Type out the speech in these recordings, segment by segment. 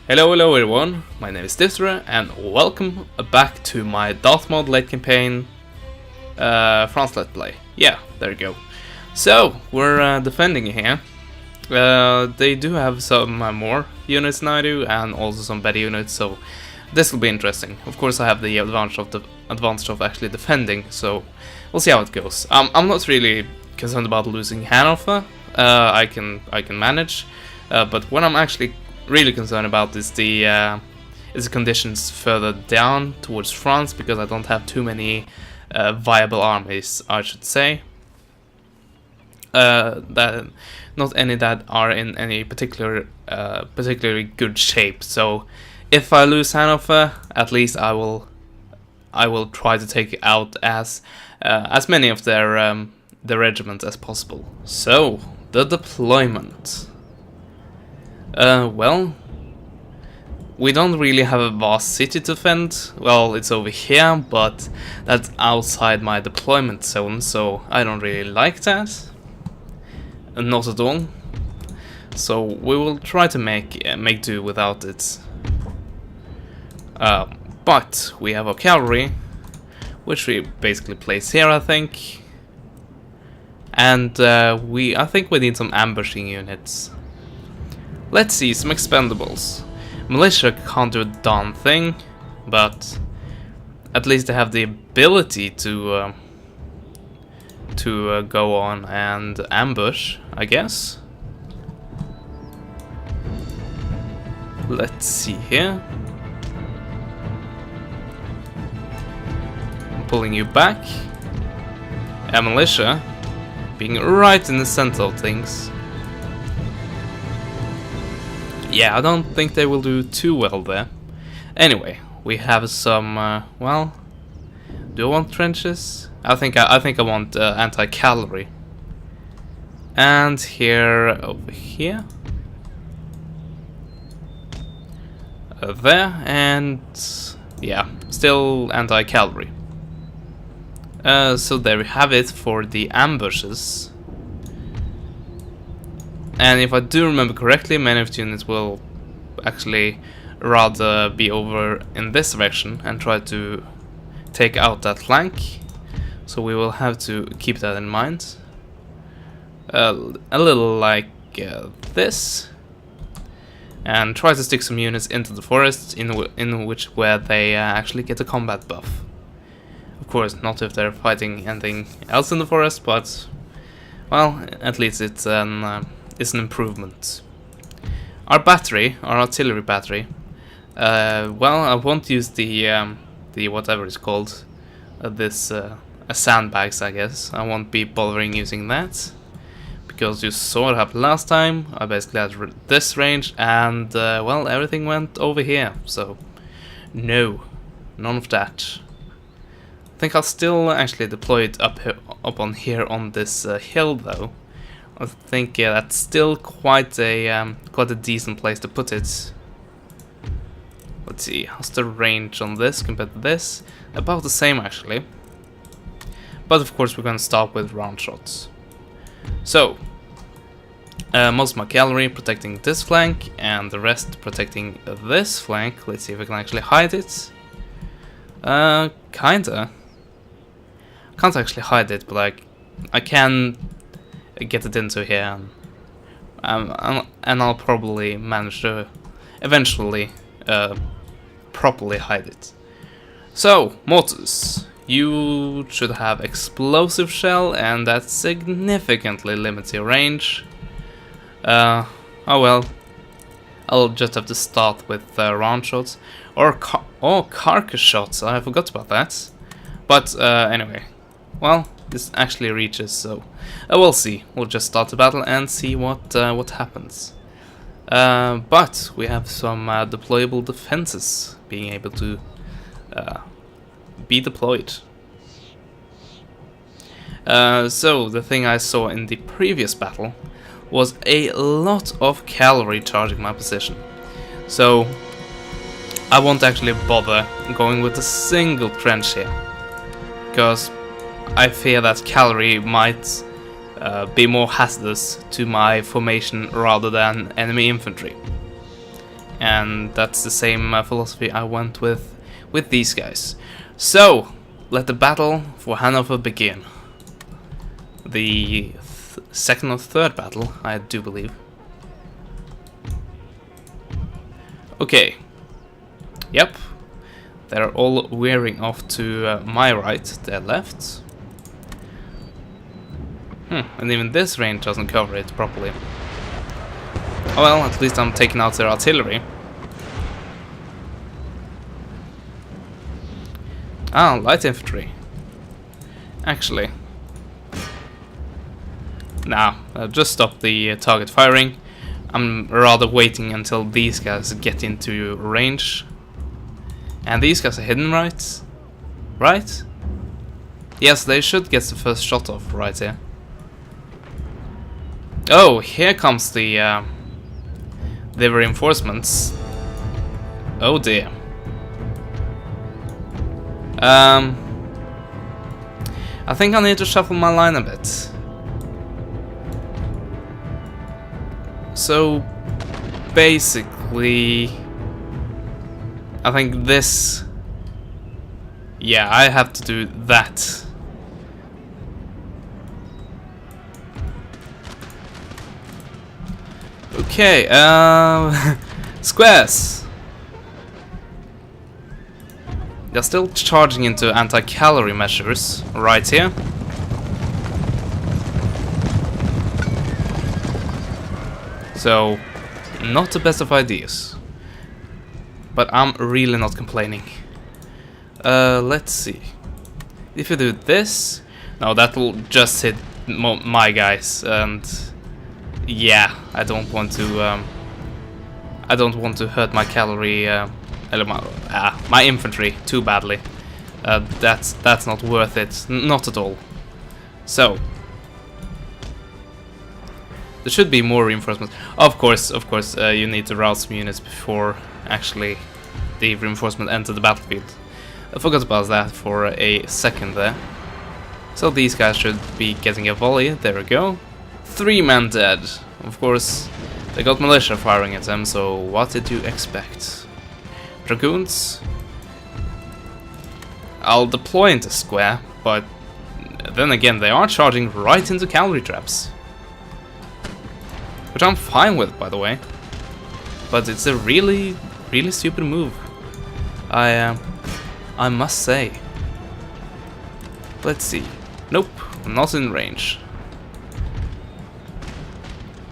Hello everyone, my name is Distra and welcome back to my Darthmod late campaign France Let's Play. Yeah, there you go. So, we're defending here. They do have some more units than I do and also some better units, so this will be interesting. Of course I have the advantage of actually defending, so we'll see how it goes. I'm not really concerned about losing Hanover. I can manage, but what I'm actually really concerned about is the conditions further down towards France, because I don't have too many viable armies, I should say. That not any that are in any particularly good shape. So if I lose Hanover, at least I will try to take out as many of their regiments as possible. So the deployment. Well, we don't really have a vast city to defend. Well, it's over here, but that's outside my deployment zone, so I don't really like that. Not at all. So we will try to make do without it. But we have our cavalry, which we basically place here, I think. And I think we need some ambushing units. Let's see, some expendables. Militia can't do a darn thing, but at least they have the ability to go on and ambush, I guess. Let's see here. I'm pulling you back. And militia being right in the center of things. Yeah, I don't think they will do too well there. Anyway, we have some. Well, do I want trenches? I think I want anti-cavalry. And here, over here, there, and yeah, still anti-cavalry. So there we have it for the ambushes. And if I do remember correctly, many of the units will actually rather be over in this direction and try to take out that flank. So we will have to keep that in mind. A little like this. And try to stick some units into the forest where they actually get a combat buff. Of course, not if they're fighting anything else in the forest, but well, at least it's an improvement. Our artillery battery. Well, I won't use the whatever it's called, sandbags, I guess. I won't be bothering using that, because you saw what happened last time. I basically had this range, and well, everything went over here. So no, none of that. I think I'll still actually deploy it up on here on this hill, though. I think that's still quite a decent place to put it. Let's see, how's the range on this compared to this? About the same, actually. But of course we're going to start with round shots. So, most of my cavalry protecting this flank, and the rest protecting this flank. Let's see if I can actually hide it. Kinda. I can't actually hide it, but I can get it into here, and I'll probably manage to eventually properly hide it. So, mortars. You should have explosive shell, and that significantly limits your range. Oh well. I'll just have to start with round shots or carcass shots. I forgot about that. But anyway, well, this actually reaches, so we'll see. We'll just start the battle and see what happens. But we have some deployable defenses being able to be deployed. So the thing I saw in the previous battle was a lot of cavalry charging my position. So I won't actually bother going with a single trench here, because I fear that cavalry might be more hazardous to my formation rather than enemy infantry. and that's the same philosophy I went with these guys. So let the battle for Hanover begin. The second or third battle, I do believe. Okay. Yep. They're all veering off to my right, their left. And even this range doesn't cover it properly. Oh well, at least I'm taking out their artillery. Ah, light infantry. Actually. Nah, just stop the target firing. I'm rather waiting until these guys get into range. And these guys are hidden, right? Right? Yes, they should get the first shot off right here. Oh, here comes the reinforcements. Oh dear. I think I need to shuffle my line a bit. So basically, I think this. Yeah, I have to do that. Okay, squares. They're still charging into anti-cavalry measures right here. So, not the best of ideas. But I'm really not complaining. Let's see. If you do this, no, that will just hit my guys, and yeah, I don't want to. I don't want to hurt my cavalry, my infantry too badly. That's not worth it, not at all. So there should be more reinforcements. Of course, you need to route some units before actually the reinforcement enter the battlefield. I forgot about that for a second there. So these guys should be getting a volley. There we go. 3 men dead. Of course, they got militia firing at them, so what did you expect? Dragoons. I'll deploy into square, but then again, they are charging right into cavalry traps. Which I'm fine with, by the way. But it's a really stupid move. I must say. Let's see. Nope, not in range.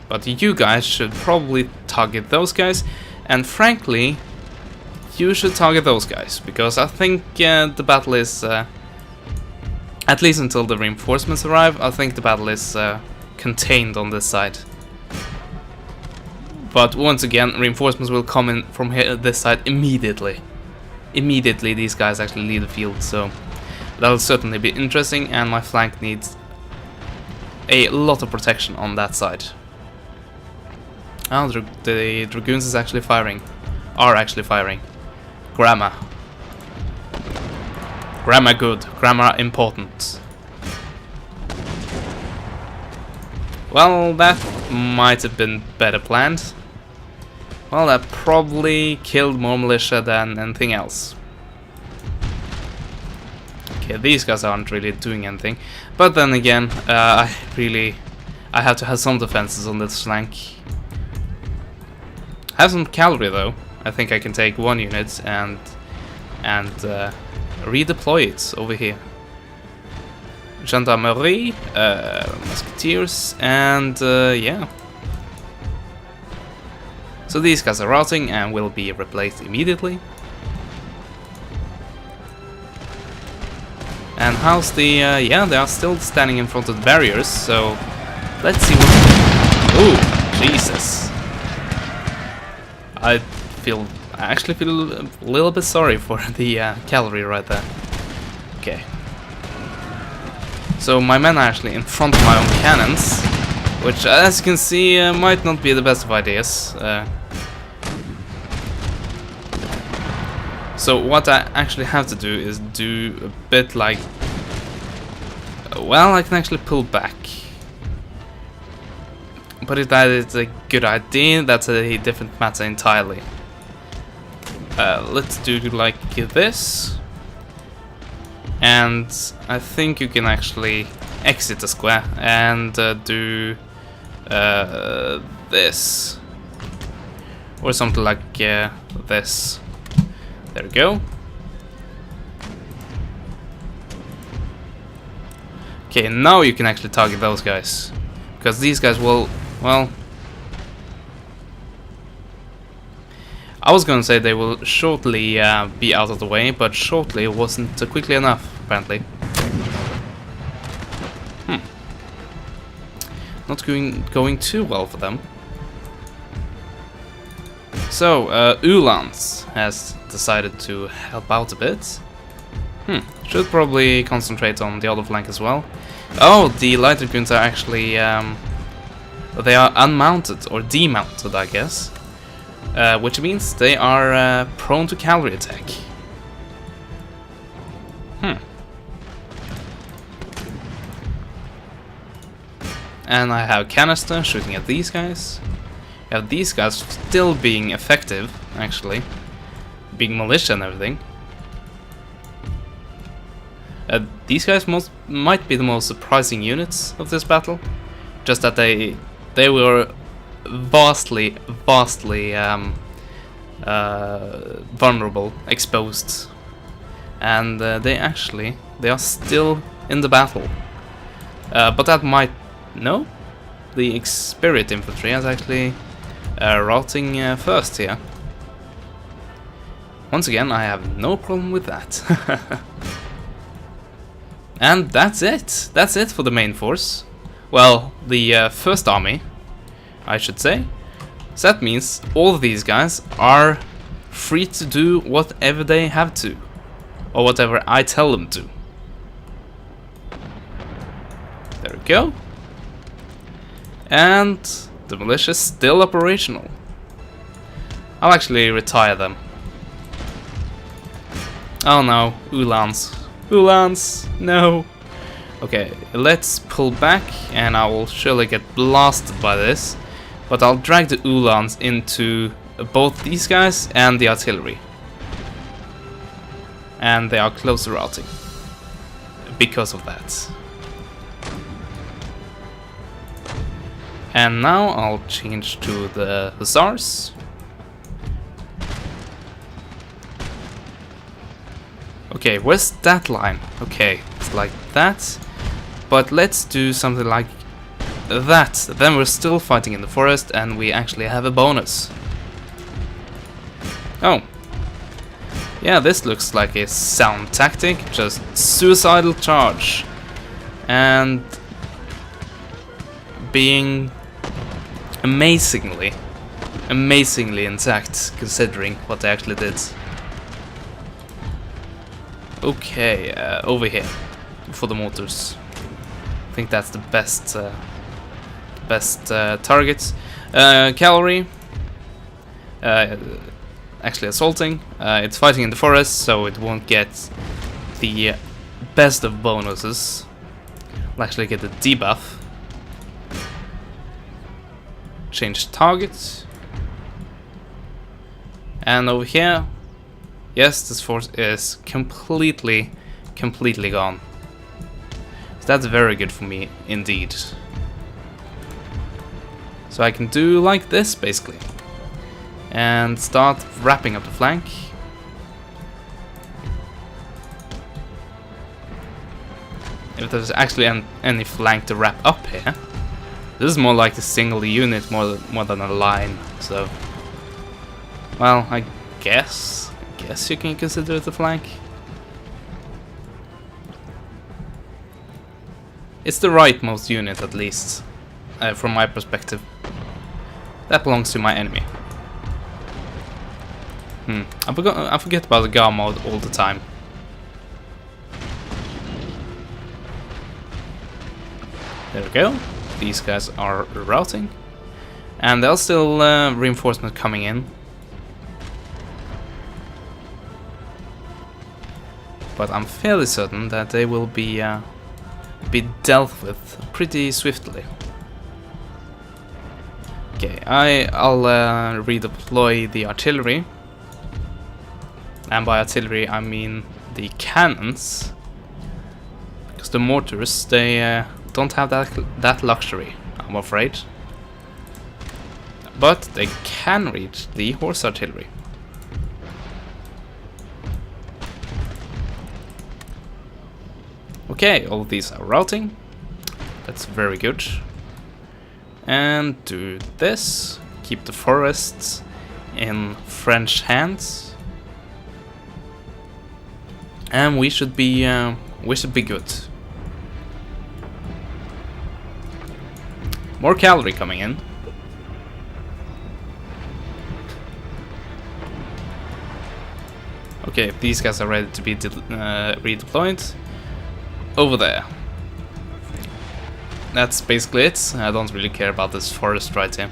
But you guys should probably target those guys, and frankly, you should target those guys, because I think the battle is, at least until the reinforcements arrive, I think the battle is contained on this side. But once again, reinforcements will come in from here, this side immediately. Immediately these guys actually leave the field, so that'll certainly be interesting, and my flank needs a lot of protection on that side. Oh, the Dragoons is actually firing. Are actually firing. Grammar. Grammar good. Grammar important. Well, that might have been better planned. Well, that probably killed more militia than anything else. Okay, these guys aren't really doing anything. But then again, I have to have some defenses on this flank. I have some cavalry though. I think I can take 1 unit and redeploy it over here. Gendarmerie, musketeers, and yeah. So these guys are routing and will be replaced immediately. And how's the yeah, they are still standing in front of the barriers, so let's see what. Ooh, Jesus. I actually feel a little bit sorry for the cavalry right there. Okay. So my men are actually in front of my own cannons, which, as you can see, might not be the best of ideas. So what I actually have to do is do a bit like... Well, I can actually pull back. But if that is a good idea, that's a different matter entirely. let's do like this. And I think you can actually exit the square and do this. Or something like this. There we go. Okay, now you can actually target those guys. Because these guys will, well... I was gonna say they will shortly be out of the way, but shortly wasn't quickly enough, apparently. Not going too well for them. So, Ulans has decided to help out a bit. Should probably concentrate on the other flank as well. Oh, the light dragoons are actually... they are unmounted, or demounted, I guess. Which means they are prone to cavalry attack. And I have canister shooting at these guys. I have these guys still being effective, actually. Being militia and everything. These guys might be the most surprising units of this battle. Just that they were vastly vulnerable, exposed, and they are still in the battle. But that might the Spirit infantry is actually routing first here. Once again, I have no problem with that. And that's it. That's it for the main force. Well, the first army, I should say. So that means all of these guys are free to do whatever they have to. Or whatever I tell them to. There we go. And the militia is still operational. I'll actually retire them. Oh no, Ulans. Ulans, no. Okay, let's pull back and I will surely get blasted by this. But I'll drag the Ulans into both these guys and the artillery. And they are closer routing. Because of that. And now I'll change to the Hussars. Okay, where's that line? Okay, it's like that. But let's do something like that. Then we're still fighting in the forest and we actually have a bonus. Oh. Yeah, this looks like a sound tactic. Just suicidal charge. And being amazingly intact considering what they actually did. Okay, over here for the mortars. I think that's the best target. Cavalry, actually assaulting. It's fighting in the forest, so it won't get the best of bonuses. I'll actually get the debuff. Change target. And over here, yes, this force is completely gone. So that's very good for me indeed. So I can do like this basically. And start wrapping up the flank. If there's actually any flank to wrap up here. This is more like a single unit more than a line, so... Well, I guess you can consider it a flank. It's the rightmost unit, at least, from my perspective. That belongs to my enemy. I forget about the Darthmod all the time. There we go. These guys are routing. And there's still reinforcement coming in. But I'm fairly certain that they will be dealt with pretty swiftly. Okay, I'll redeploy the artillery. And by artillery I mean the cannons. Because the mortars, they don't have that luxury, I'm afraid. But they can reach the horse artillery. Okay, all of these are routing. That's very good. And do this. Keep the forests in French hands. And we should be good. More cavalry coming in. Okay, these guys are ready to be redeployed. Over there. That's basically it. I don't really care about this forest right here.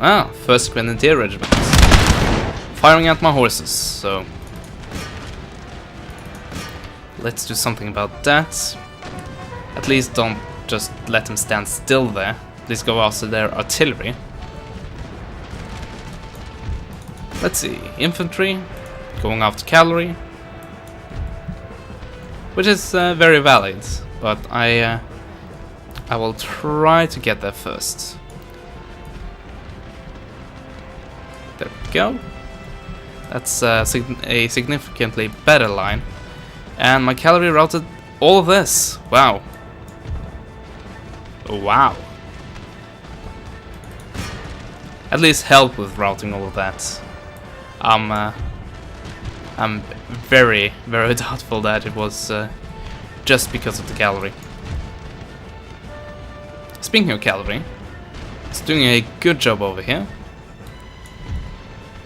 Ah, 1st Grenadier Regiment. Firing at my horses, so... let's do something about that. At least don't just let them stand still there. Let's go after their artillery. Let's see, infantry, going after cavalry. Which is very valid, but I will try to get there first. There we go. That's a significantly better line. And my cavalry routed all of this. Wow. Wow. At least help with routing all of that. I'm very, very doubtful that it was just because of the cavalry. Speaking of cavalry, it's doing a good job over here.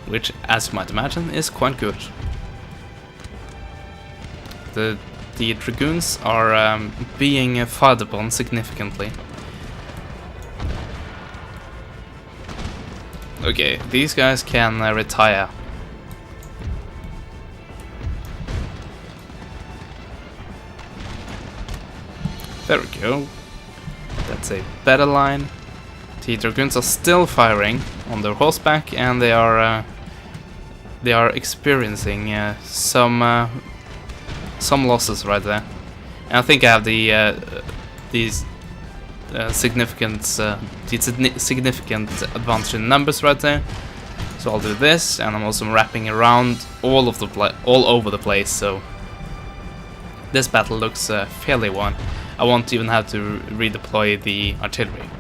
Which, as you might imagine, is quite good. The dragoons are being fired upon significantly. Okay, these guys can retire. There we go. That's a better line. The dragoons are still firing on their horseback, and they are experiencing some losses right there. And I think I have these significant advantage in numbers right there. So I'll do this, and I'm also wrapping around all over the place. So this battle looks fairly won. I won't even have to redeploy the artillery.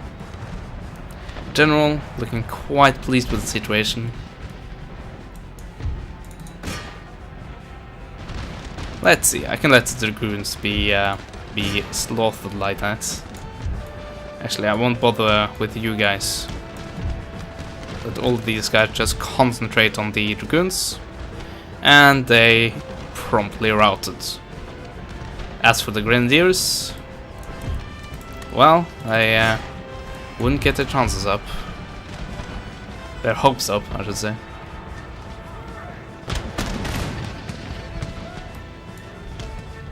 General, looking quite pleased with the situation. Let's see, I can let the dragoons be slaughtered like that. Actually, I won't bother with you guys. Let all of these guys just concentrate on the dragoons. And they promptly routed. As for the grenadiers, well, I wouldn't get their chances up. Their hopes up, I should say.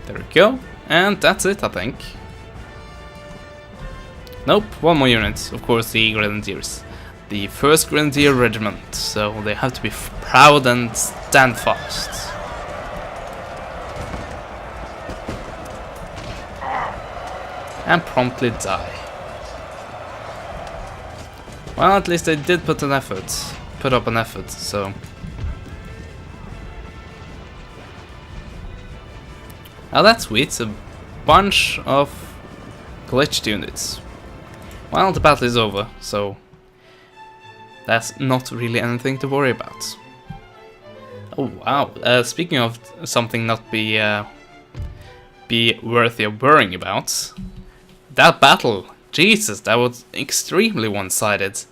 There we go. And that's it, I think. Nope, one more unit. Of course, the Grenadiers. The 1st Grenadier Regiment. So they have to be proud and stand fast. And promptly die. Well, at least they did put up an effort, so... Now that's sweet, a bunch of glitched units. Well, the battle is over, so... that's not really anything to worry about. Oh wow, speaking of something not be worthy of worrying about... that battle! Jesus, that was extremely one-sided.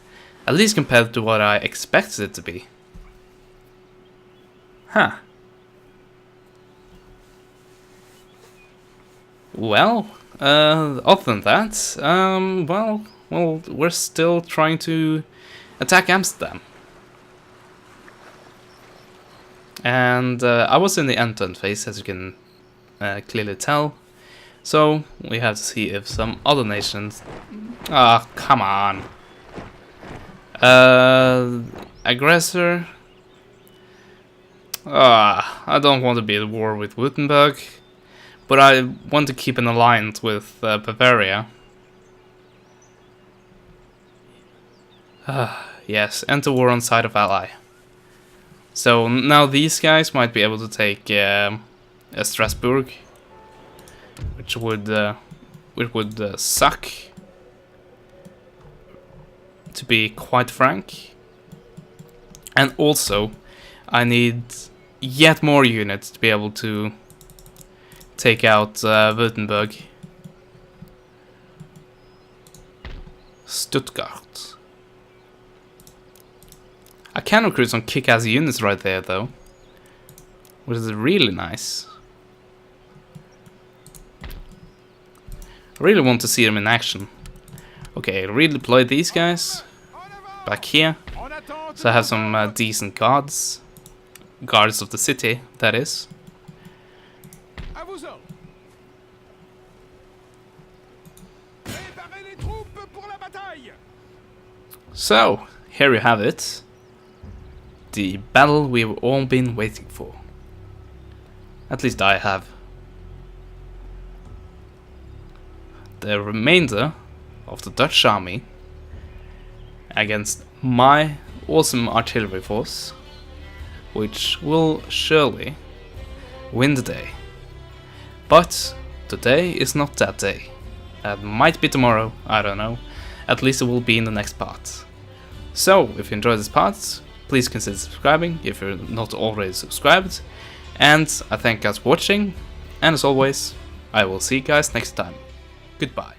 At least compared to what I expected it to be. Huh. Well, other than that, well, we're still trying to attack Amsterdam. And I was in the end-to-end phase, as you can clearly tell. So we have to see if some other nations Ah, come on. Aggressor. I don't want to be at war with Württemberg, but I want to keep an alliance with Bavaria. Yes, enter war on side of ally. So now these guys might be able to take Strasbourg, which would suck, to be quite frank. And also, I need yet more units to be able to take out Württemberg. Stuttgart. I can recruit some kick-ass units right there, though, which is really nice. I really want to see them in action. Okay, redeploy these guys back here, so I have some decent guards of the city, that is. So, here you have it. The battle we've all been waiting for. At least I have. The remainder of the Dutch army against my awesome artillery force, which will surely win the day. But today is not that day. That might be tomorrow, I don't know. At least it will be in the next part. So, if you enjoyed this part, please consider subscribing if you're not already subscribed. And I thank you guys for watching. And as always, I will see you guys next time. Goodbye.